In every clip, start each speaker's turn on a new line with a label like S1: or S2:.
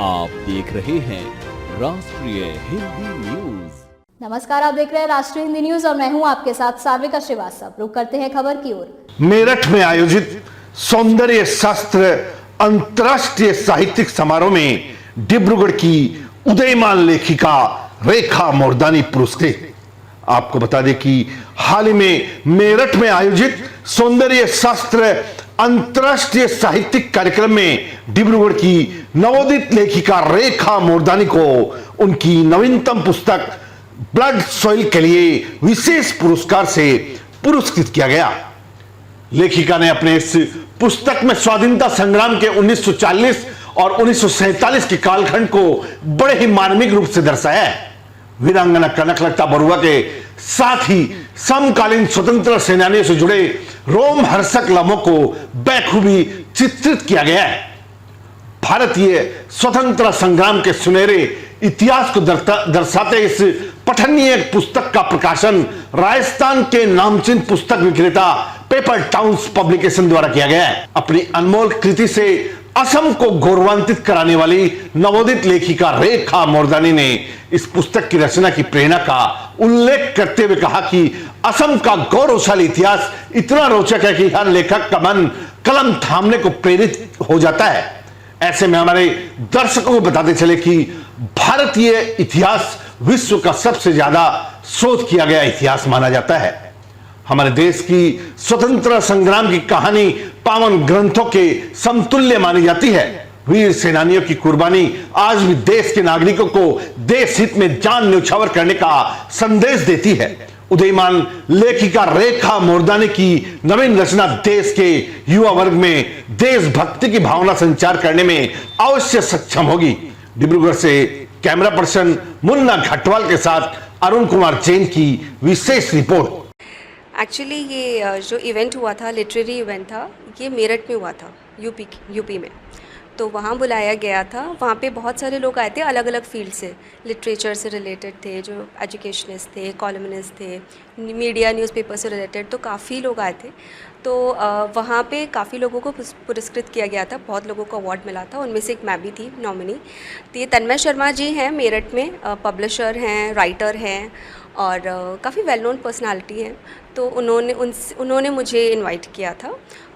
S1: आप देख रहे हैं राष्ट्रीय हिंदी न्यूज।
S2: नमस्कार, आप देख रहे हैं राष्ट्रीय हिंदी न्यूज और मैं हूं आपके साथ सार्विका श्रीवास्तव। रुक करते हैं खबर की ओर।
S3: मेरठ में आयोजित सौंदर्य शास्त्र अंतर्राष्ट्रीय साहित्यिक समारोह में डिब्रूगढ़ की उदयमान लेखिका रेखा मोरदानी पुरस्कृत। आपको बता दें कि हाल ही में मेरठ में आयोजित सौंदर्य शास्त्र अंतर्राष्ट्रीय साहित्यिक कार्यक्रम में डिब्रूगढ़ की नवोदित लेखिका रेखा मोरदानी को उनकी नवीनतम पुस्तक ब्लड सॉइल के लिए विशेष पुरस्कार से पुरस्कृत किया गया। लेखिका ने अपने इस पुस्तक में स्वाधीनता संग्राम के 1940 और 1947 के कालखंड को बड़े ही मार्मिक रूप से दर्शाया है। वीरांगना कनकलता बरुआ के साथ ही समकालीन स्वतंत्रता सेनानियों से जुड़े रोमहर्षक लम्हों को बखूबी चित्रित किया गया है। भारतीय स्वतंत्रता संग्राम के सुनहरे इतिहास को दर्शाते इस पठनीय पुस्तक का प्रकाशन राजस्थान के नामचीन पुस्तक विक्रेता पेपर टाउन्स पब्लिकेशन द्वारा किया गया है। अपनी अनमोल कृति से असम को गौरवान्वित कराने वाली नवोदित लेखिका रेखा मोरदानी ने इस पुस्तक की रचना की प्रेरणा का उल्लेख करते हुए कहा कि असम का गौरवशाली इतिहास इतना रोचक है कि हर लेखक का मन कलम थामने को प्रेरित हो जाता है। ऐसे में हमारे दर्शकों को बताते चले कि भारतीय इतिहास विश्व का सबसे ज्यादा शोध किया गया इतिहास माना जाता है। हमारे देश की स्वतंत्रता संग्राम की कहानी पावन ग्रंथों के समतुल्य मानी जाती है। वीर सेनानियों की कुर्बानी आज भी देश के नागरिकों को देश हित में जान न्यौछावर करने का संदेश देती है। उदयमान लेखिका रेखा मोरदानी की नवीन रचना देश के युवा वर्ग में देशभक्ति की भावना संचार करने में अवश्य सक्षम होगी। डिब्रूगढ़ से कैमरा पर्सन मुन्ना घटवाल के साथ अरुण कुमार जैन की विशेष रिपोर्ट।
S4: एक्चुअली ये जो इवेंट हुआ था, लिटरेरी इवेंट था, ये मेरठ में हुआ था, यूपी में। तो वहाँ बुलाया गया था। वहाँ पे बहुत सारे लोग आए थे, अलग अलग फील्ड से, लिटरेचर से रिलेटेड थे, जो एजुकेशनिस्ट थे, कॉलमनिस्ट थे, मीडिया न्यूज़पेपर से रिलेटेड, तो काफ़ी लोग आए थे। तो वहाँ पे काफ़ी लोगों को पुरस्कृत किया गया था, बहुत लोगों को अवार्ड मिला था, उनमें से एक मैं भी थी नॉमिनी। तो ये तन्मय शर्मा जी हैं, मेरठ में पब्लिशर हैं, राइटर हैं और काफ़ी वेल नोन पर्सनालिटी हैं। तो उन्होंने मुझे इनवाइट किया था।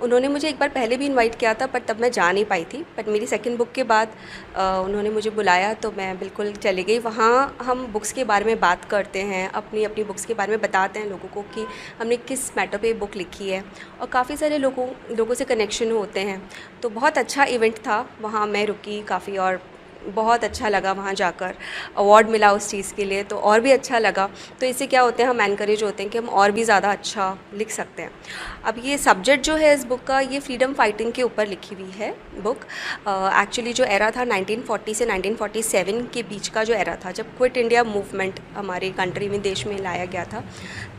S4: उन्होंने मुझे एक बार पहले भी इनवाइट किया था, पर तब मैं जा नहीं पाई थी। बट मेरी सेकंड बुक के बाद उन्होंने मुझे बुलाया तो मैं बिल्कुल चली गई। वहाँ हम बुक्स के बारे में बात करते हैं, अपनी बुक्स के बारे में बताते हैं लोगों को कि हमने किस मैटर पे बुक लिखी है, और काफ़ी सारे लोगों से कनेक्शन होते हैं। तो बहुत अच्छा इवेंट था। वहाँ मैं रुकी काफ़ी और बहुत अच्छा लगा वहाँ जाकर। अवार्ड मिला उस चीज़ के लिए, तो और भी अच्छा लगा। तो इससे क्या होते हैं, हम एनकरेज होते हैं कि हम और भी ज़्यादा अच्छा लिख सकते हैं। अब ये सब्जेक्ट जो है इस बुक का, ये फ्रीडम फाइटिंग के ऊपर लिखी हुई है बुक। एक्चुअली जो एरा था 1940 से 1947 के बीच का जो एरा था, जब क्विट इंडिया मूवमेंट हमारे कंट्री में, देश में लाया गया था,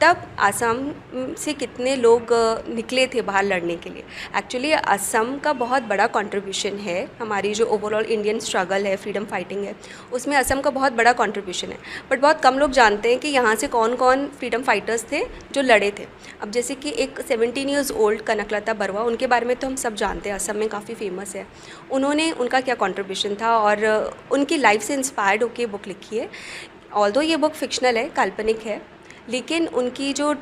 S4: तब असम से कितने लोग निकले थे बाहर लड़ने के लिए। एक्चुअली असम का बहुत बड़ा कंट्रीब्यूशन है, हमारी जो ओवरऑल इंडियन स्ट्रगल है, फ्रीडम फाइटिंग है, उसमें असम का बहुत बड़ा कंट्रीब्यूशन है। बट बहुत कम लोग जानते हैं कि यहाँ से कौन कौन फ्रीडम फाइटर्स थे जो लड़े थे। अब जैसे कि एक 17 ईयर्स ओल्ड कनकलता बरुआ, उनके बारे में तो हम सब जानते हैं, असम में काफ़ी फेमस है। उनका क्या कंट्रीब्यूशन था और उनकी लाइफ से इंस्पायर्ड होकर बुक लिखी है। ऑल्दो ये बुक फिक्शनल है, काल्पनिक है, लेकिन उनकी जो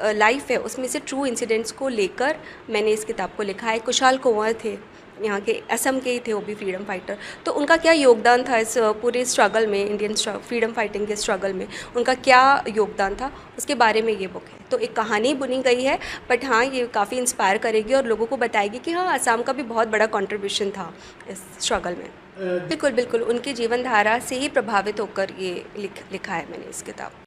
S4: लाइफ है उसमें से ट्रू इंसिडेंट्स को लेकर मैंने इस किताब को लिखा है। कुशाल कुंवर थे, यहाँ के असम के ही थे, वो भी फ्रीडम फाइटर। तो उनका क्या योगदान था इस पूरे स्ट्रगल में, इंडियन फ्रीडम फाइटिंग के स्ट्रगल में, उनका क्या योगदान था, उसके बारे में ये बुक है। तो एक कहानी बुनी गई है, बट हाँ ये काफ़ी इंस्पायर करेगी और लोगों को बताएगी कि हाँ असम का भी बहुत बड़ा कंट्रीब्यूशन था इस स्ट्रगल में। बिल्कुल उनकी जीवन धारा से ही प्रभावित होकर ये लिखा है मैंने इस किताब।